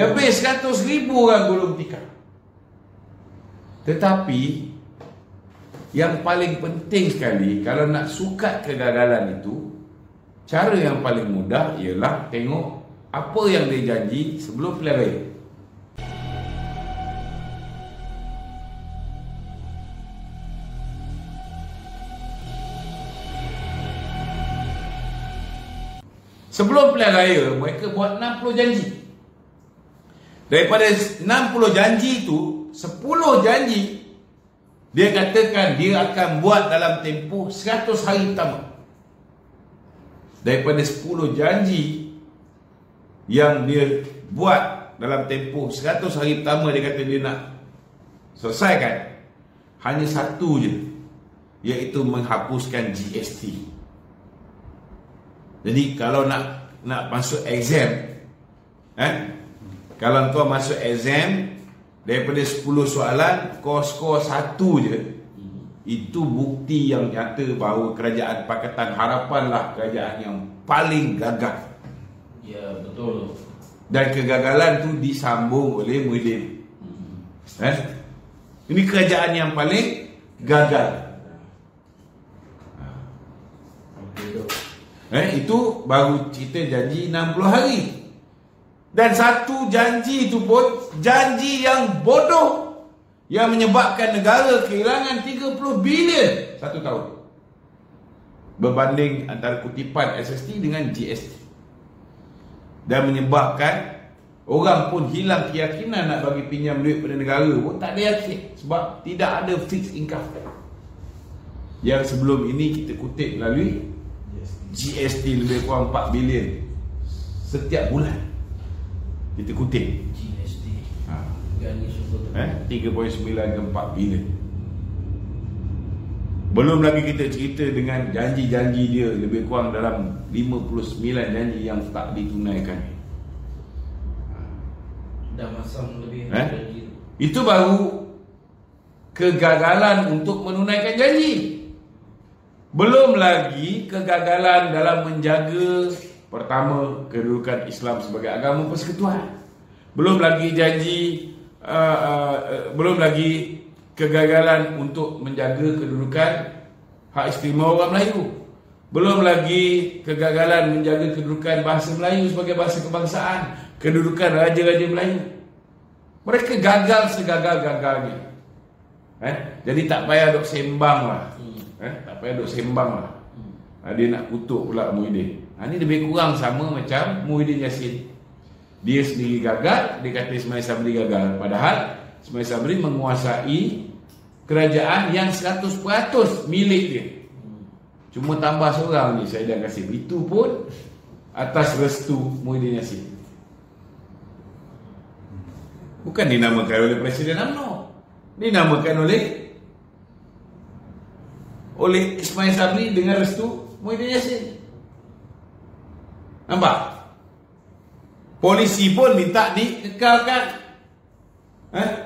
Lebih 100,000 orang gulung tikar. Tetapi yang paling penting sekali, kalau nak sukat kegagalan itu, cara yang paling mudah ialah tengok apa yang dia janji sebelum pilihan raya. Sebelum pilihan raya, mereka buat 60 janji. Daripada 60 janji itu, 10 janji dia katakan dia akan buat dalam tempoh 100 hari pertama. Daripada 10 janji yang dia buat dalam tempoh 100 hari pertama, dia kata dia nak selesaikan, hanya satu je, iaitu menghapuskan GST. Jadi kalau nak masuk exam, kalau kau masuk exam, daripada 10 soalan kau skor 1 je, itu bukti yang nyata bahawa kerajaan Pakatan Harapanlah kerajaan yang paling gagal. Ya, betul. Dan kegagalan tu disambung oleh Muhyiddin. Ini kerajaan yang paling gagal. Itu baru cerita janji 60 hari. Dan satu janji itu pun janji yang bodoh, yang menyebabkan negara kehilangan 30 bilion satu tahun. Berbanding antara kutipan SST dengan GST. Dan menyebabkan orang pun hilang keyakinan nak bagi pinjam duit pada negara pun tak ada yakin. Sebab tidak ada fixed income. Yang sebelum ini kita kutip melalui GST lebih kurang 4 bilion setiap bulan. Kita kutip GST. 3.9 ke 4 bilion. Belum lagi kita cerita dengan janji-janji dia lebih kurang dalam 59 janji yang tak ditunaikan. Dah masam lebih janji. Itu baru kegagalan untuk menunaikan janji. Belum lagi kegagalan dalam menjaga, pertama, kedudukan Islam sebagai agama persekutuan. Belum lagi belum lagi kegagalan untuk menjaga kedudukan hak istimewa orang Melayu. Belum lagi kegagalan menjaga kedudukan bahasa Melayu sebagai bahasa kebangsaan, kedudukan raja-raja Melayu. Mereka gagal segagal-gagalnya. Jadi tak payah duk sembang lah. Tak payah duk sembang lah. Dia nak kutuk pula Muhyiddin. Ini lebih kurang sama macam Muhyiddin Yassin. Dia sendiri gagal, dia kata Ismail Sabri gagal. Padahal Ismail Sabri menguasai kerajaan yang 100% milik dia. Cuma tambah seorang ni, Saidan Kasim. Itu pun atas restu Muhyiddin Yassin. Bukan dinamakan oleh Presiden UMNO. Dinamakan oleh Ismail Sabri dengan restu Muhyiddin Yassin. Nampak? Polisi pun minta dikekalkan.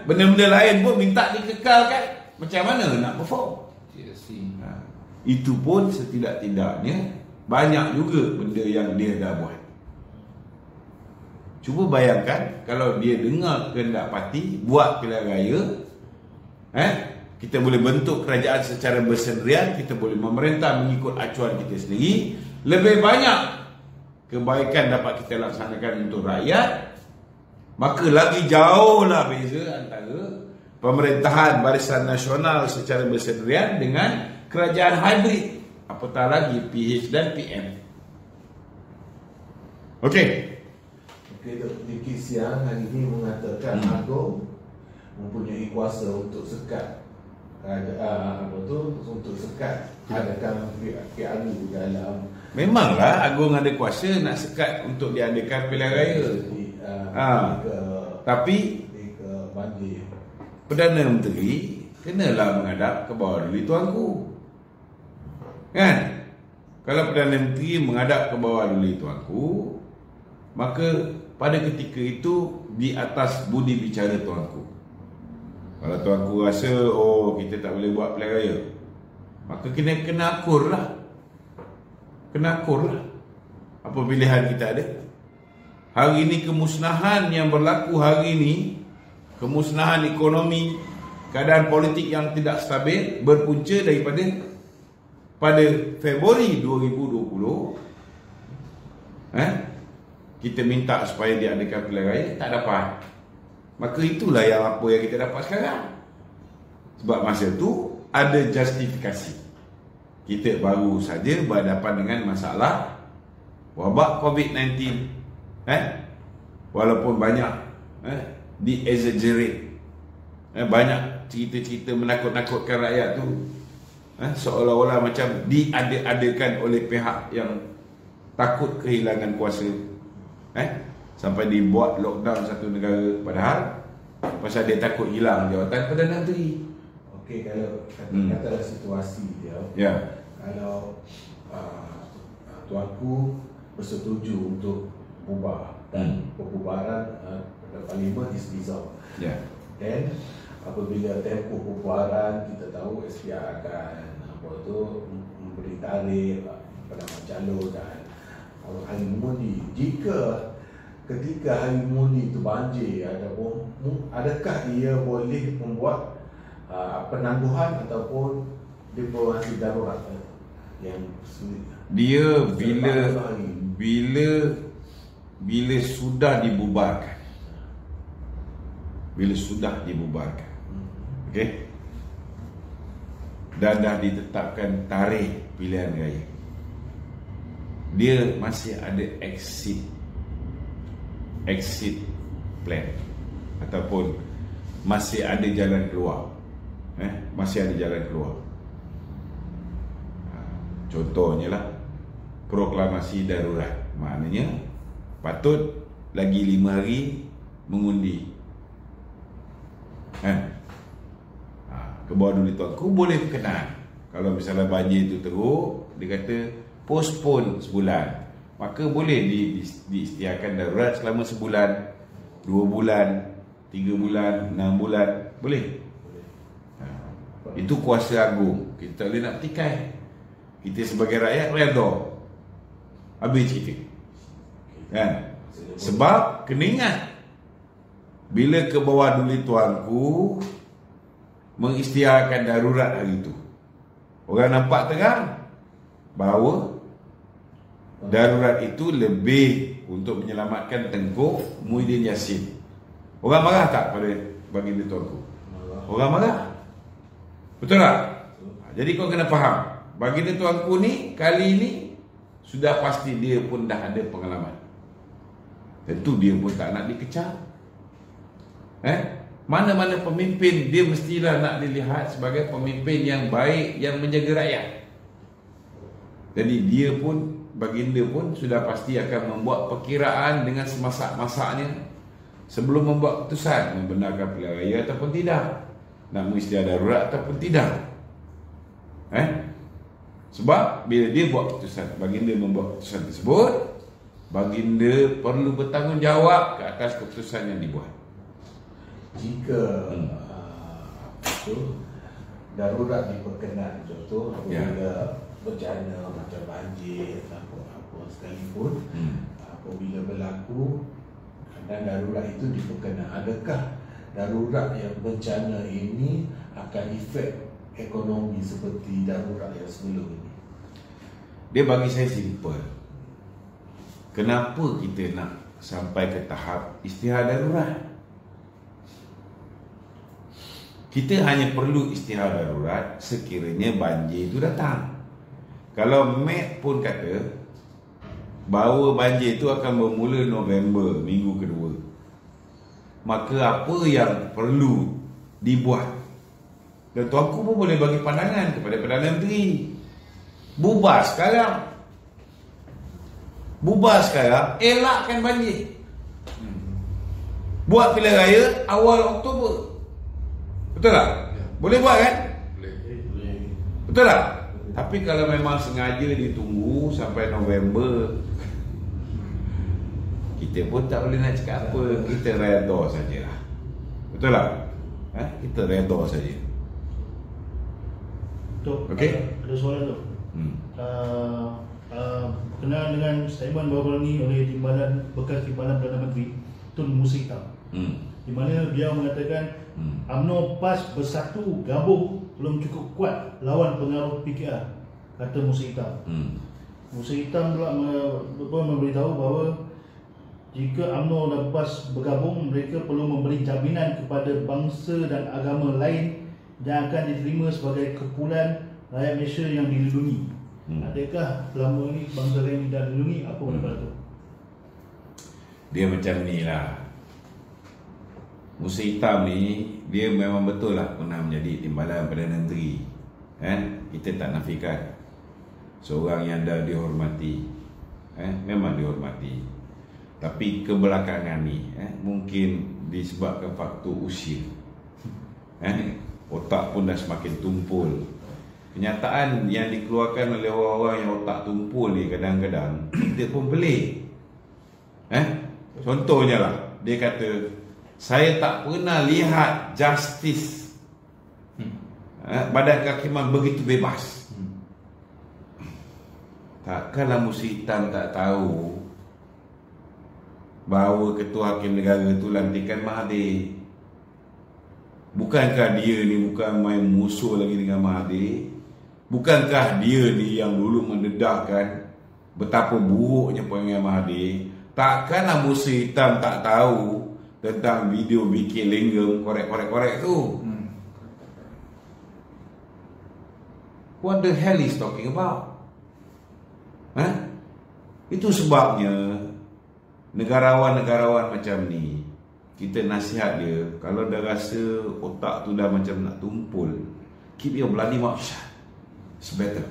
Benda-benda lain pun minta dikekalkan. Macam mana nak perform? Itu pun setidak-tidaknya banyak juga benda yang dia dah buat. Cuba bayangkan kalau dia dengar kehendak parti, buat pilihan raya, kita boleh bentuk kerajaan secara bersendirian, kita boleh memerintah mengikut acuan kita sendiri. Lebih banyak kebaikan dapat kita laksanakan untuk rakyat. Maka lagi jauhlah beza antara pemerintahan Barisan Nasional secara bersendirian dengan kerajaan hybrid, apatah lagi PH dan PM. Okey. Diki Siang hari ini mengatakan Agong mempunyai kuasa untuk sekat untuk sekat adakan PRU dalam. Memanglah Agong ada kuasa nak sekat untuk diadakan pilihan raya. Tapi Perdana Menteri kenalah menghadap ke bawah duli tuanku. Kan? Kalau Perdana Menteri menghadap ke bawah duli tuanku, maka pada ketika itu di atas budi bicara tuanku. Kalau tuanku rasa kita tak boleh buat pilihan raya, maka kena akur lah. Kena akur lah. Apa pilihan kita ada? hari ini kemusnahan yang berlaku hari ini, kemusnahan ekonomi, keadaan politik yang tidak stabil berpunca daripada pada Februari 2020 kita minta supaya diadakan pilihan raya, tak dapat. Maka itulah yang apa yang kita dapat sekarang. Sebab masa tu ada justifikasi. Kita baru saja berhadapan dengan masalah wabak COVID-19. Walaupun banyak di-exaggerate, banyak cerita-cerita menakut-nakutkan rakyat tu, seolah-olah macam diada-adakan oleh pihak yang takut kehilangan kuasa, sampai dibuat lockdown satu negara, padahal pasal dia takut hilang jawatan Perdana Menteri. Okey, kalau katalah situasi dia, kalau tuanku bersetuju untuk bubar dan pembubaran Parlimen is dissolved. Dan apabila tempoh pembubaran, kita tahu SPR akan memberi tarikh penambah calon dan hari mengundi. Jika ketika hari mengundi itu banjir, adakah ia boleh membuat penangguhan ataupun diplomasi darurat yang dia bila sudah dibubarkan, okey, dan dah ditetapkan tarikh pilihan raya, dia masih ada exit plan ataupun masih ada jalan keluar. Masih ada jalan keluar. Contohnya lah proklamasi darurat. Maknanya patut lagi 5 hari mengundi. Ke bawah dulu tuanku boleh berkenan. Kalau misalnya banjir itu teruk, dia kata postpone sebulan, maka boleh diisytiharkan darurat selama sebulan, 2 bulan, 3 bulan, 6 bulan, boleh. Itu kuasa agung. Kita tak boleh nak petikai. Kita sebagai rakyat redha. Habis cerita. Sebab kena ingat, bila ke bawah duli tuanku mengisytiharkan darurat hari itu, orang nampak terang bahawa darurat itu lebih untuk menyelamatkan Tengku Muhyiddin Yassin. Orang marah tak pada baginda tuanku? Orang marah. Betul tak? Jadi kau kena faham, baginda tuanku ni kali ini sudah pasti dia pun dah ada pengalaman. Tentu dia pun tak nak dikecam. Mana-mana pemimpin, dia mestilah nak dilihat sebagai pemimpin yang baik, yang menjaga rakyat. Jadi dia pun, baginda pun sudah pasti akan membuat perkiraan dengan semasak-masaknya sebelum membuat keputusan membenarkan pilihan raya ataupun tidak, nak mengisytiharkan darurat ataupun tidak. Sebab bila dia buat keputusan, baginda membuat keputusan tersebut, baginda perlu bertanggungjawab ke atas keputusan yang dibuat. Jika darurat diperkenan, contoh apabila bencana macam banjir atau apa sekalipun, apabila berlaku dan darurat itu diperkenan, adakah darurat yang bencana ini akan efek ekonomi seperti darurat yang sebelum ini? Dia bagi saya simple. Kenapa kita nak sampai ke tahap isytihar darurat? Kita hanya perlu isytihar darurat sekiranya banjir itu datang. Kalau MET pun kata bahawa banjir itu akan bermula November, minggu kedua, maka apa yang perlu dibuat? Dan tuanku pun boleh bagi pandangan kepada Perdana Menteri. Bubar sekarang, elakkan banjir. Buat pilihan raya awal Oktober. Betul tak? Boleh buat kan? Boleh. Betul tak? Tapi kalau memang sengaja ditunggu sampai November, kita pun tak boleh nak cakap apa. Kita redha sajalah. Betul tak? Kita redha saja. Tok, Okey? ada soalan tu. berkenaan dengan statement baru-baru ini oleh bekas Timbalan Perdana Menteri Tun Musa Hitam, di mana dia mengatakan UMNO PAS bersatu gabung belum cukup kuat lawan pengaruh PKR, kata Musa Hitam. Musa Hitam pula memberitahu bahawa jika UMNO dan PAS bergabung, mereka perlu memberi jaminan kepada bangsa dan agama lain yang akan diterima sebagai kumpulan rakyat Malaysia yang dilindungi. Adakah selama ini bangsa lain tidak dilindungi? Apa pendapat itu? Dia macam ni lah. Musa Hitam ni, dia memang betul lah pernah menjadi Timbalan Perdana Menteri, kita tak nafikan. Seorang yang dah dihormati, memang dihormati. Tapi kebelakangan ni, mungkin disebabkan faktor usia, otak pun dah semakin tumpul. Kenyataan yang dikeluarkan oleh orang-orang yang otak tumpul ni kadang-kadang kita pun pelik. Contohnya lah, dia kata, saya tak pernah lihat justice Badan Kehakiman begitu bebas. Takkanlah Musa Hitam tak tahu bahawa Ketua Hakim Negara tu lantikan Mahathir. Bukankah dia ni bukan main musuh lagi dengan Mahathir? Bukankah dia ni yang dulu mendedahkan betapa buruknya perangai Mahathir? Takkanlah Musa Hitam tak tahu tentang video bikin lenggam korek tu. What the hell is talking about? Itu sebabnya negarawan-negarawan macam ni, kita nasihat dia, kalau dah rasa otak tu dah macam nak tumpul, keep your bloody mouth shut. It's better.